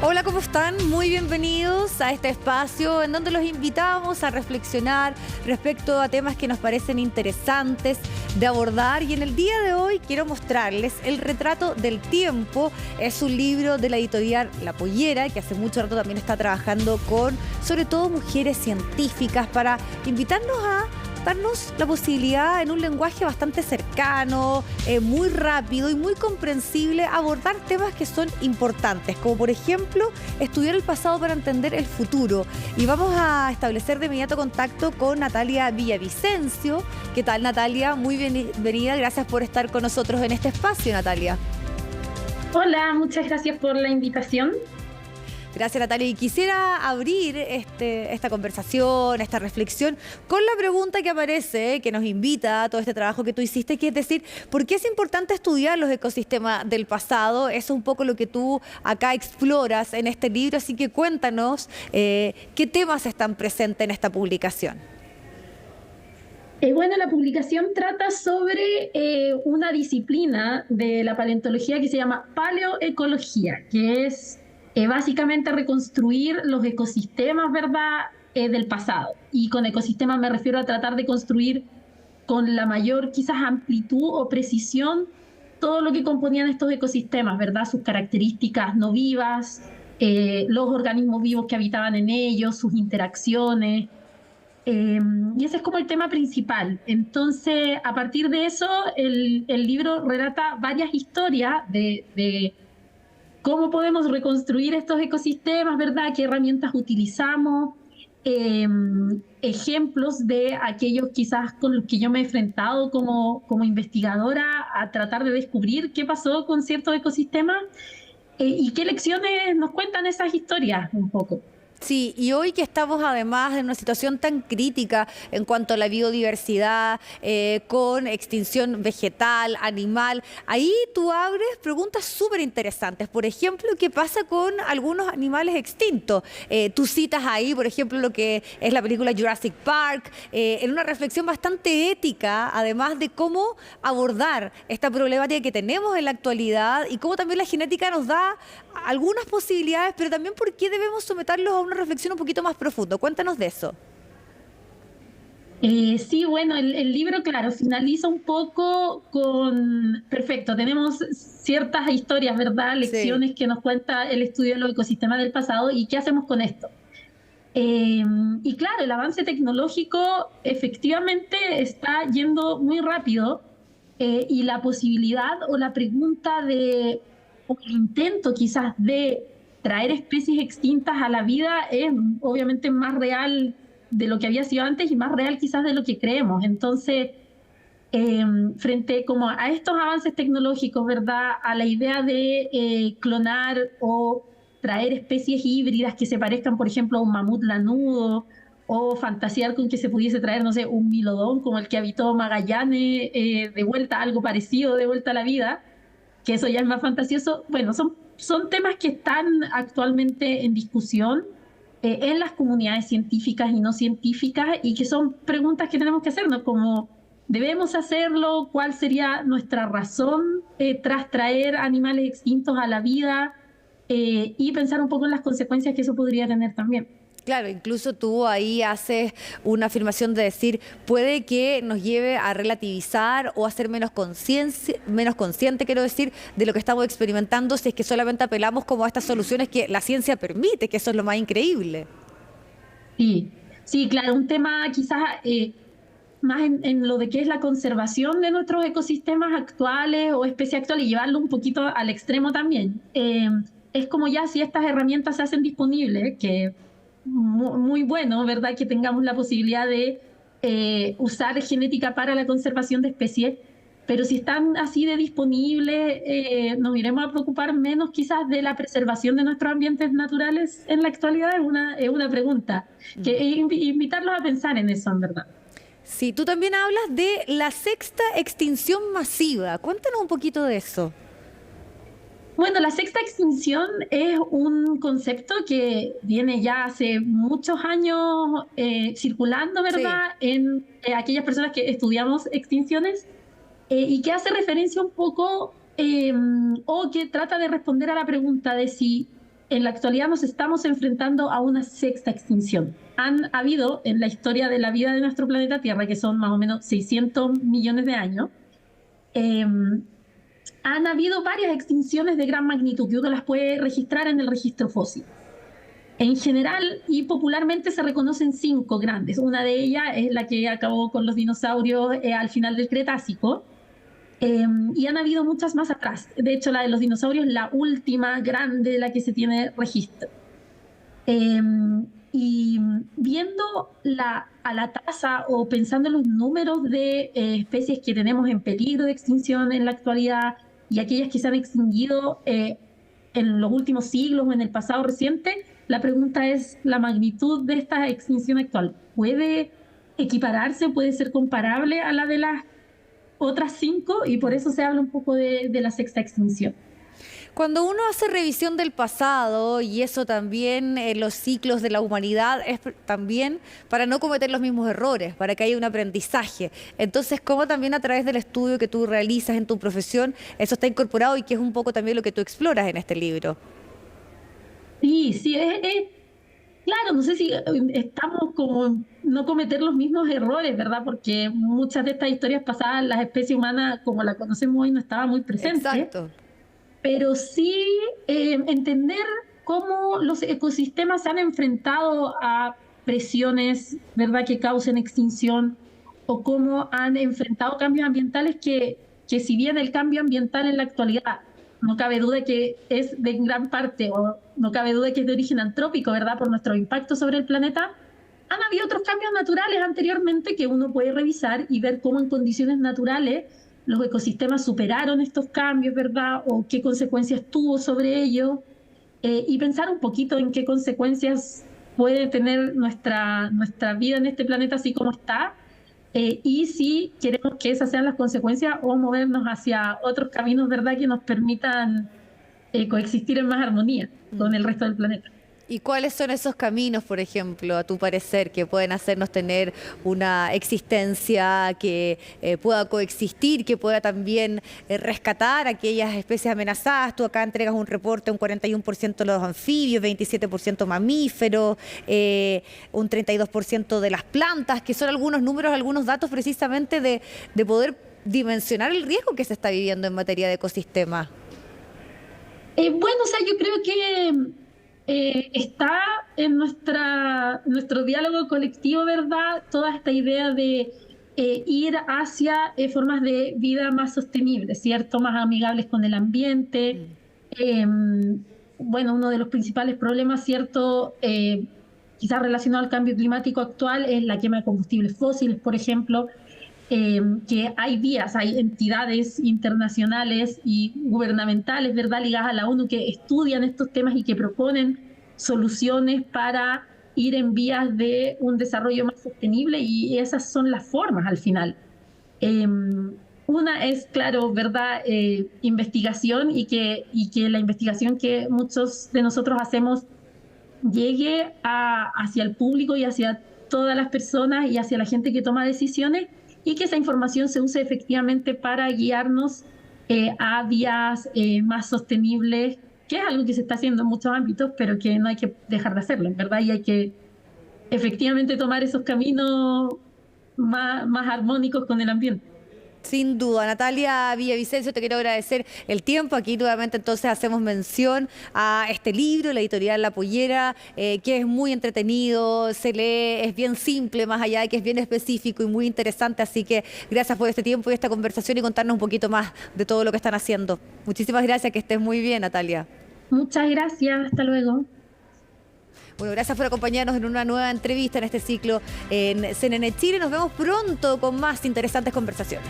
Hola, ¿cómo están? Muy bienvenidos a este espacio en donde los invitamos a reflexionar respecto a temas que nos parecen interesantes de abordar. Y en el día de hoy quiero mostrarles El retrato del tiempo. Es un libro de la editorial La Pollera, que hace mucho rato también está trabajando con, sobre todo, mujeres científicas para invitarnos a darnos la posibilidad en un lenguaje bastante cercano, muy rápido y muy comprensible abordar temas que son importantes, como por ejemplo estudiar el pasado para entender el futuro. Y vamos a establecer de inmediato contacto con Natalia Villavicencio. ¿Qué tal, Natalia? Muy bienvenida, gracias por estar con nosotros en este espacio, Natalia. Hola, muchas gracias por la invitación. Gracias, Natalia. Y quisiera abrir esta conversación, esta reflexión, con la pregunta que aparece, que nos invita a todo este trabajo que tú hiciste, que es decir, ¿por qué es importante estudiar los ecosistemas del pasado? Eso es un poco lo que tú acá exploras en este libro, así que cuéntanos qué temas están presentes en esta publicación. Bueno, la publicación trata sobre una disciplina de la paleontología que se llama paleoecología, que es básicamente reconstruir los ecosistemas, ¿verdad?, del pasado. Y con ecosistemas me refiero a tratar de construir con la mayor quizás amplitud o precisión todo lo que componían estos ecosistemas, ¿verdad? Sus características no vivas, los organismos vivos que habitaban en ellos, sus interacciones. Y ese es como el tema principal. Entonces, a partir de eso, el libro relata varias historias de cómo podemos reconstruir estos ecosistemas, ¿verdad? ¿Qué herramientas utilizamos? Eh, Ejemplos de aquellos quizás con los que yo me he enfrentado como investigadora a tratar de descubrir qué pasó con ciertos ecosistemas y qué lecciones nos cuentan esas historias un poco. Sí, y hoy que estamos además en una situación tan crítica en cuanto a la biodiversidad, con extinción vegetal, animal, ahí tú abres preguntas súper interesantes. Por ejemplo, ¿qué pasa con algunos animales extintos? Tú citas ahí, por ejemplo, lo que es la película Jurassic Park, en una reflexión bastante ética, además de cómo abordar esta problemática que tenemos en la actualidad y cómo también la genética nos da algunas posibilidades, pero también por qué debemos someterlos a una reflexión un poquito más profunda. Cuéntanos de eso. Sí, bueno, el libro, claro, finaliza un poco con, perfecto, tenemos ciertas historias, ¿verdad? Sí. Lecciones que nos cuenta el estudio de los ecosistemas del pasado y qué hacemos con esto. Y claro, el avance tecnológico efectivamente está yendo muy rápido y la posibilidad o la pregunta de, o el intento quizás de traer especies extintas a la vida es obviamente más real de lo que había sido antes y más real quizás de lo que creemos. Entonces, frente como a estos avances tecnológicos, ¿verdad? A la idea de clonar o traer especies híbridas que se parezcan, por ejemplo, a un mamut lanudo, o fantasear con que se pudiese traer, no sé, un milodón como el que habitó Magallanes, de vuelta a algo parecido, de vuelta a la vida, que eso ya es más fantasioso. Bueno, son temas que están actualmente en discusión en las comunidades científicas y no científicas y que son preguntas que tenemos que hacernos, como ¿debemos hacerlo? ¿Cuál sería nuestra razón tras traer animales extintos a la vida? Y pensar un poco en las consecuencias que eso podría tener también. Claro, incluso tú ahí haces una afirmación de decir, puede que nos lleve a relativizar o a ser menos consciente, quiero decir, de lo que estamos experimentando si es que solamente apelamos como a estas soluciones que la ciencia permite, que eso es lo más increíble. Sí, sí, claro, un tema quizás más en lo de qué es la conservación de nuestros ecosistemas actuales o especies actuales y llevarlo un poquito al extremo también. Es como ya si estas herramientas se hacen disponibles, que muy bueno, ¿verdad? Que tengamos la posibilidad de usar genética para la conservación de especies, pero si están así de disponibles, nos iremos a preocupar menos quizás de la preservación de nuestros ambientes naturales en la actualidad, es una pregunta, que invitarlos a pensar en eso, en verdad. Sí, tú también hablas de la sexta extinción masiva. Cuéntanos un poquito de eso. Bueno, la sexta extinción es un concepto que viene ya hace muchos años circulando, Sí. ¿verdad?, en aquellas personas que estudiamos extinciones y que hace referencia un poco o que trata de responder a la pregunta de si en la actualidad nos estamos enfrentando a una sexta extinción. Han habido en la historia de la vida de nuestro planeta Tierra, que son más o menos 600 millones de años, han habido varias extinciones de gran magnitud que uno las puede registrar en el registro fósil. En general y popularmente se reconocen 5 grandes. Una de ellas es la que acabó con los dinosaurios al final del Cretácico. Y han habido muchas más atrás. De hecho, la de los dinosaurios es la última grande de la que se tiene registro. Y viendo a la tasa o pensando en los números de especies que tenemos en peligro de extinción en la actualidad y aquellas que se han extinguido en los últimos siglos o en el pasado reciente, la pregunta es la magnitud de esta extinción actual. ¿Puede equipararse, puede ser comparable a la de las otras 5? Y por eso se habla un poco de la sexta extinción. Cuando uno hace revisión del pasado, y eso también en los ciclos de la humanidad, es también para no cometer los mismos errores, para que haya un aprendizaje. Entonces, ¿cómo también a través del estudio que tú realizas en tu profesión, eso está incorporado y que es un poco también lo que tú exploras en este libro? Sí, claro, no sé si estamos como no cometer los mismos errores, ¿verdad? Porque muchas de estas historias pasadas, las especies humanas, como la conocemos hoy, no estaba muy presente. Exacto. Pero sí entender cómo los ecosistemas se han enfrentado a presiones, ¿verdad?, que causen extinción, o cómo han enfrentado cambios ambientales que si bien el cambio ambiental en la actualidad no cabe duda que es de gran parte, o no cabe duda que es de origen antrópico, ¿verdad?, por nuestro impacto sobre el planeta, han habido otros cambios naturales anteriormente que uno puede revisar y ver cómo en condiciones naturales los ecosistemas superaron estos cambios, ¿verdad?, o qué consecuencias tuvo sobre ellos, y pensar un poquito en qué consecuencias puede tener nuestra vida en este planeta así como está, y si queremos que esas sean las consecuencias o movernos hacia otros caminos, ¿verdad?, que nos permitan coexistir en más armonía con el resto del planeta. ¿Y cuáles son esos caminos, por ejemplo, a tu parecer, que pueden hacernos tener una existencia que pueda coexistir, que pueda también rescatar aquellas especies amenazadas? Tú acá entregas un reporte, un 41% de los anfibios, 27% mamíferos, un 32% de las plantas, que son algunos números, algunos datos precisamente de poder dimensionar el riesgo que se está viviendo en materia de ecosistemas. Bueno, o sea, yo creo que está en nuestro diálogo colectivo, ¿verdad?, toda esta idea de ir hacia formas de vida más sostenibles, ¿cierto?, más amigables con el ambiente. Bueno, uno de los principales problemas, ¿cierto?, quizás relacionado al cambio climático actual es la quema de combustibles fósiles, por ejemplo, que hay entidades internacionales y gubernamentales, ¿verdad?, ligadas a la ONU, que estudian estos temas y que proponen soluciones para ir en vías de un desarrollo más sostenible, y esas son las formas al final. Una es, claro, ¿verdad?, investigación, y que la investigación que muchos de nosotros hacemos llegue hacia el público y hacia todas las personas y hacia la gente que toma decisiones, y que esa información se use efectivamente para guiarnos a vías más sostenibles, que es algo que se está haciendo en muchos ámbitos, pero que no hay que dejar de hacerlo, ¿verdad? Y hay que efectivamente tomar esos caminos más armónicos con el ambiente. Sin duda. Natalia Villavicencio, te quiero agradecer el tiempo. Aquí nuevamente entonces hacemos mención a este libro, la editorial La Pollera, que es muy entretenido, se lee, es bien simple, más allá de que es bien específico y muy interesante. Así que gracias por este tiempo y esta conversación y contarnos un poquito más de todo lo que están haciendo. Muchísimas gracias, que estés muy bien, Natalia. Muchas gracias, hasta luego. Bueno, gracias por acompañarnos en una nueva entrevista en este ciclo en CNN Chile. Nos vemos pronto con más interesantes conversaciones.